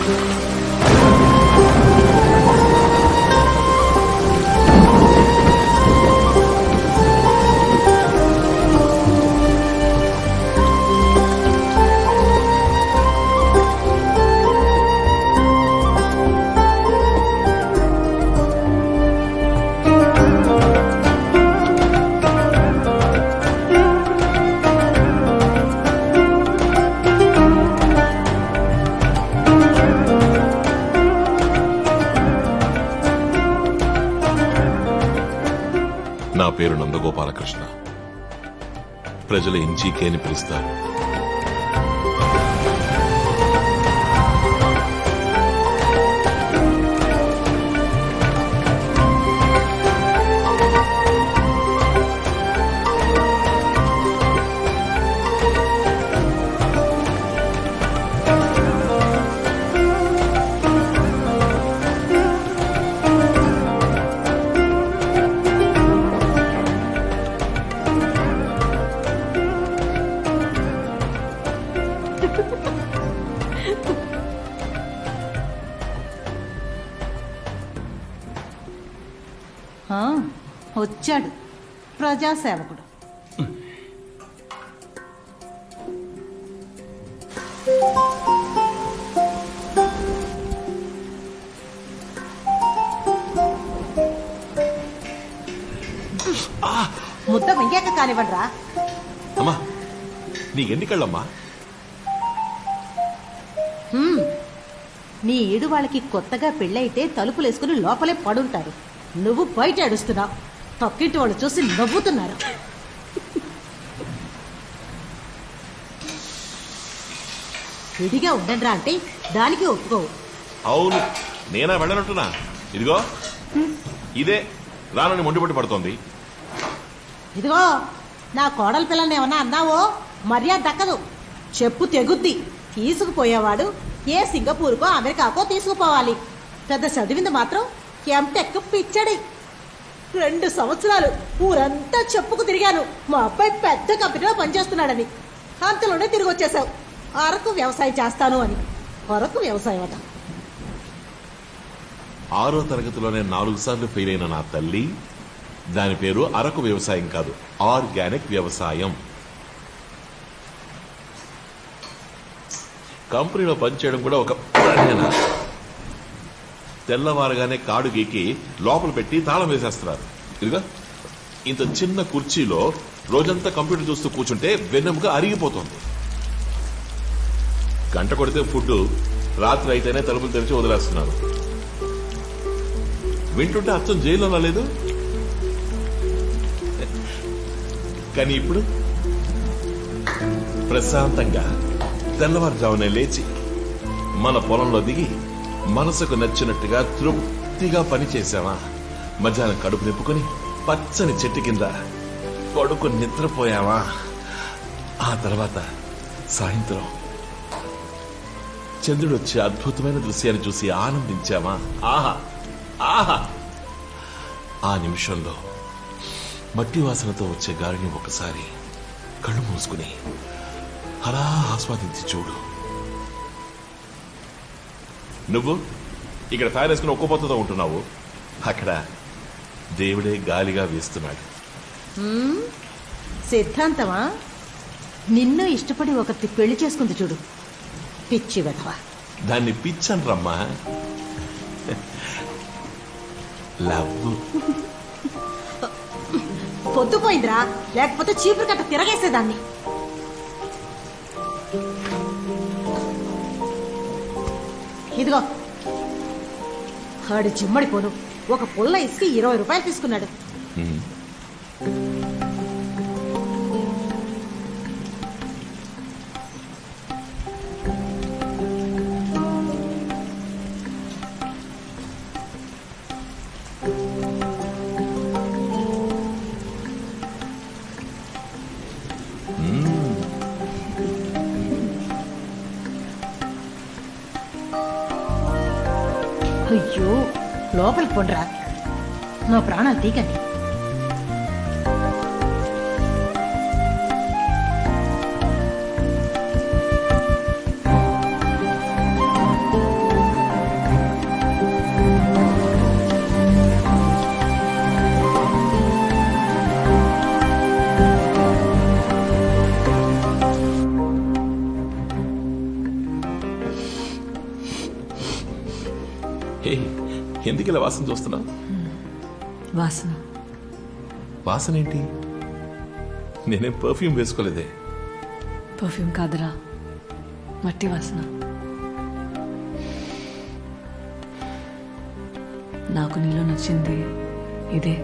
నా పేరు నందగోపాలకృష్ణ. ప్రజలు NGK అని పిలుస్తారు. వచ్చాడు ప్రజాసేవకుడు. ముద్ద వెంకాక కానివ్వండిరా. అమ్మా నీకెన్ని కళ్ళమ్మా? నీ ఈడు వాళ్ళకి కొత్తగా పెళ్ళైతే తలుపులేసుకుని లోపలే పడుంటారు. నువ్వు బయట ఏడుస్తున్నావు. పక్కింటి వాళ్ళు చూసి నవ్వుతున్నారు. విడిగా ఉండండిరా అంటే దానికి ఒప్పుకోవు. అవును, నేనా వెళ్ళనంటున్నా? ఇదిగో ఇదే రానని మొండిపట్టి పడుతోంది. ఇదిగో నా కోడల పిల్లని ఏమన్నా అన్నావో మర్యాద దక్కదు. చెప్పు తెగుద్ది. తీసుకుపోయేవాడు ఏ సింగపూర్కో అమెరికాకో తీసుకుపోవాలి. పెద్ద చదివింది మాత్రం ఎంటెక్ పిచ్చడి. 2 సంవత్సరాలు ఊరంతా చెప్పుకు తిరిగాను మా అబ్బాయి పెద్ద కంపెనీలో పనిచేస్తున్నాడని. అంతలోనే తిరిగి వచ్చేసావు అరకు వ్యవసాయం చేస్తాను అని. అరకు వ్యవసాయం అట. 6వ తరగతిలోనే 4 సార్లు ఫెయిల్ అయిన నా తల్లి, దాని పేరు అరకు వ్యవసాయం కాదు, ఆర్గానిక్ వ్యవసాయం. కంపెనీలో పనిచేయడం కూడా ఒక పనేనా? తెల్లవారుగానే కాడు గీకి లోపల పెట్టి తాళం వేసేస్తున్నారు. ఇదిగా ఇంత చిన్న కుర్చీలో రోజంతా కంప్యూటర్ చూస్తూ కూర్చుంటే వెన్నెముక అరిగిపోతుంది. గంట కొడితే ఫుడ్, రాత్రి అయితేనే తలుపులు తెరిచి వదిలేస్తున్నారు. వింటుంటే అచ్చం జైల్లో రాలేదు. కానీ ఇప్పుడు ప్రశాంతంగా తెల్లవారుజామునే లేచి మన పొలంలో దిగి మనసుకు నచ్చినట్టుగా తృప్తిగా పని చేశావా, మధ్యాహ్నం కడుపు నింపుకొని పచ్చని చెట్టు కింద పడుకు నిద్రపోయావా, ఆ తర్వాత సాయంత్రం చంద్రుడు వచ్చే అద్భుతమైన దృశ్యాన్ని చూసి ఆనందించావా. ఆహా ఆహా, ఆ నిమిషంలో మట్టి వాసనతో వచ్చే గాలిని ఒకసారి కళ్ళు మూసుకుని అలా ఆస్వాదించి చూడు. నువ్వు ఇక్కడ తయారేసుకుని ఒక్కపోతతో ఉంటున్నావు, అక్కడ దేవుడే గాలిగా వీస్తున్నాడు. సిద్ధాంతమా? నిన్ను ఇష్టపడి ఒకటి పెళ్లి చేసుకుంది చూడు, పిచ్చి వెధవ. దాన్ని పిచ్చని రమ్మా, లవ్. పొద్దుపోయిందిరా, లేకపోతే చీపురు కట్ట తిరగేసేదాన్ని. ఇదిగో ఆడు చిమ్మడిపోను ఒక పుల్ల ఇసుక 20 రూపాయలు తీసుకున్నాడు. అయ్యో లోపలికి పొండ్రా, నా ప్రాణాలు తీకండి. ఏ ఎందుకు ఇలా వాసన చూస్తున్నావు? వాసన. వాసన ఏంటి? నేనేం పర్ఫ్యూమ్ వేసుకోలేదే. పర్ఫ్యూమ్ కాదురా, మట్టి వాసన. నాకు నీలో నచ్చింది ఇదే.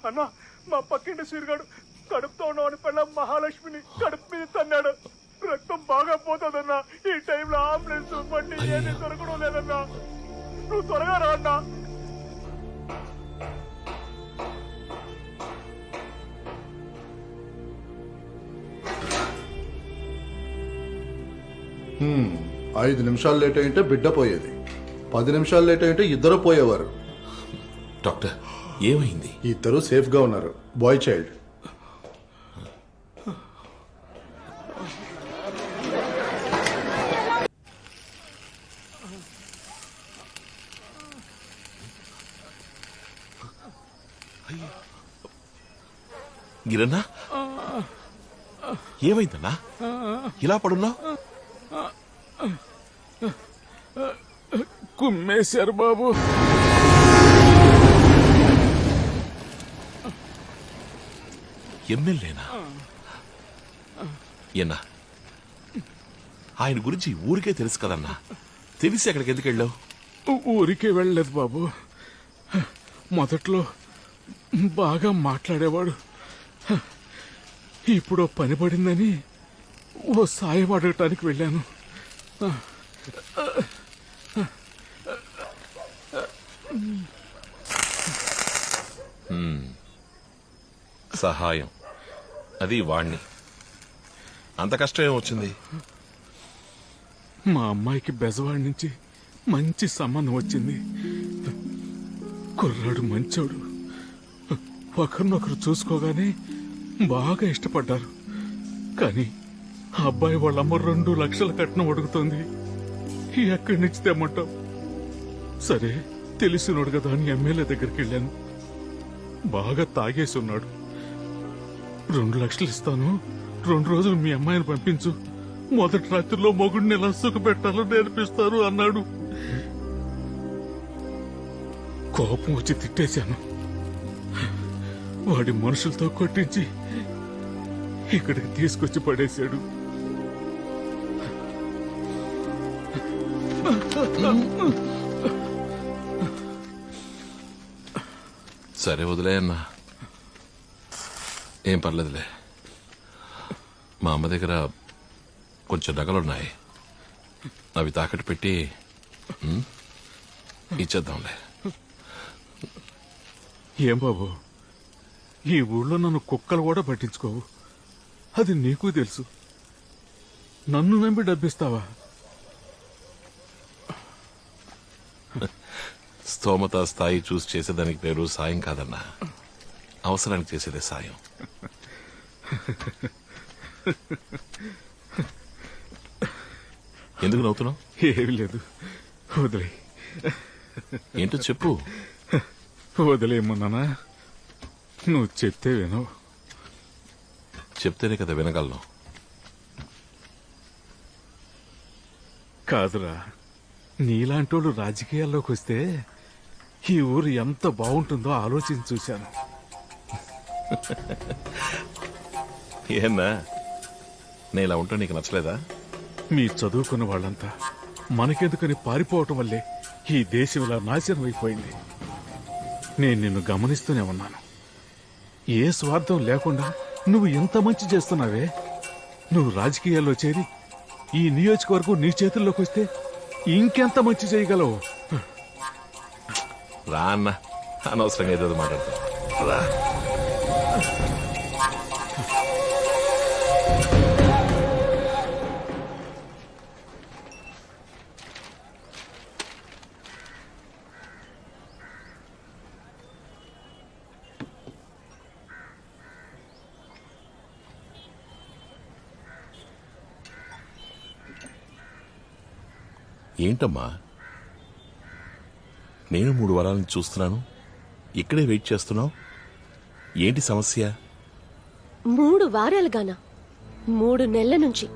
అన్నా, మా పక్కింటి సీరుగాడు కడుపుతో ఉన్నవాడి పిల్ల మహాలక్ష్మిని కడుపు మీద తన్నాడు. రక్తం బాగా పోతుందన్నా. ఈ టైంలో అంబులెన్స్ బండి ఏమీ దొరకడం లేదన్నా. నువ్వు త్వరగా రా అన్నా. ఐదు నిమిషాలు లేట్ అయింటే బిడ్డ పోయేది, 10 నిమిషాలు లేట్ అయింటే ఇద్దరు పోయేవారు. డాక్టర్ ఏమైంది? ఇద్దరు సేఫ్ గా ఉన్నారు, బాయ్ చైల్డ్. గిరన్నా ఏమైందన్నా? ఇలా పడున్నావు? కుమ్మేశారు బాబు. ఎమ్మెల్యేనా? ఎన్నా ఆయన గురించి ఊరికే తెలుసు కదన్నా. తెలిసి అక్కడికి ఎందుకు వెళ్ళావు? ఊరికే వెళ్ళలేదు బాబు. మొదట్లో బాగా మాట్లాడేవాడు. ఇప్పుడు పని పడిందని ఓ సాయం అడగటానికి వెళ్ళాను. సహాయం అది వాణ్ణి. అంత కష్టం ఏమొచ్చింది? మా అమ్మాయికి బెజవాడి నుంచి మంచి సంబంధం వచ్చింది. కుర్రాడు మంచోడు. ఒకరినొకరు చూసుకోగానే బాగా ఇష్టపడ్డారు. కానీ ఆ అబ్బాయి వాళ్ళమ్మ 2 లక్షల కట్నం అడుగుతోంది. ఎక్కడి నుంచి తెమ్మంటాం? సరే తెలిసినోడు కదా అని ఎమ్మెల్యే దగ్గరికి వెళ్ళాను. బాగా తాగేసి ఉన్నాడు. 2 లక్షలు ఇస్తాను, 2 రోజులు మీ అమ్మాయిని పంపించు, మొదటి రాత్రిలో మొగుడిని ఎలా సుఖ పెట్టాలో నేర్పిస్తారు అన్నాడు. కోపం వచ్చి తిట్టేశాను. వాడి మనుషులతో కొట్టించి ఇక్కడికి తీసుకొచ్చి పడేశాడు. సరే వదిలే అన్నా, ఏం పర్లేదులే. మా అమ్మ దగ్గర కొంచెం నగలున్నాయి, అవి తాకట్టు పెట్టి ఇచ్చేద్దాంలే. ఏం బాబు, ఈ ఊళ్ళో నన్ను కుక్కలు కూడా పట్టించుకోవు. అది నీకు తెలుసు. నన్ను నమ్మి డబ్బిస్తావా? స్తోమత స్థాయి చూసి చేసేదానికి పేరు సాయం కాదన్నా, అవసరానికి చేసేదే సాయం. ఎందుకు నవ్వుతున్నావు? ఏమి లేదు, వదిలే. ఏంటో చెప్పు. వదిలేయమన్నానా? నువ్వు చెప్తే వినవు. చెప్తేనే కదా వినగలను. కాదురా, నీలాంటోళ్ళు రాజకీయాల్లోకి వస్తే ఈ ఊరు ఎంత బాగుంటుందో ఆలోచించి చూశాను. ఏనా నేను ఇలా ఉంటా నీకు నచ్చలేదా? మీ చదువుకున్న వాళ్ళంతా మనకెందుకని పారిపోవటం వల్లే ఈ దేశం ఇలా నాశనం అయిపోయింది. నేను నిన్ను గమనిస్తూనే ఉన్నాను. ఏ స్వార్థం లేకుండా నువ్వు ఎంత మంచి చేస్తున్నావే. నువ్వు రాజకీయాల్లో చేరి ఈ నియోజకవర్గం నీ చేతుల్లోకి వస్తే ఇంకెంత మంచి చేయగలవు. రా అన్న, అనవసరంగా ఏదో మాట్లాడతా రా. ఏంటమ్మా నేను 3 వారాల నుంచి చూస్తున్నాను ఇక్కడే వెయిట్ చేస్తున్నావు ఏంటి సమస్య 3 వారాలుగానా 3 నెలల నుంచి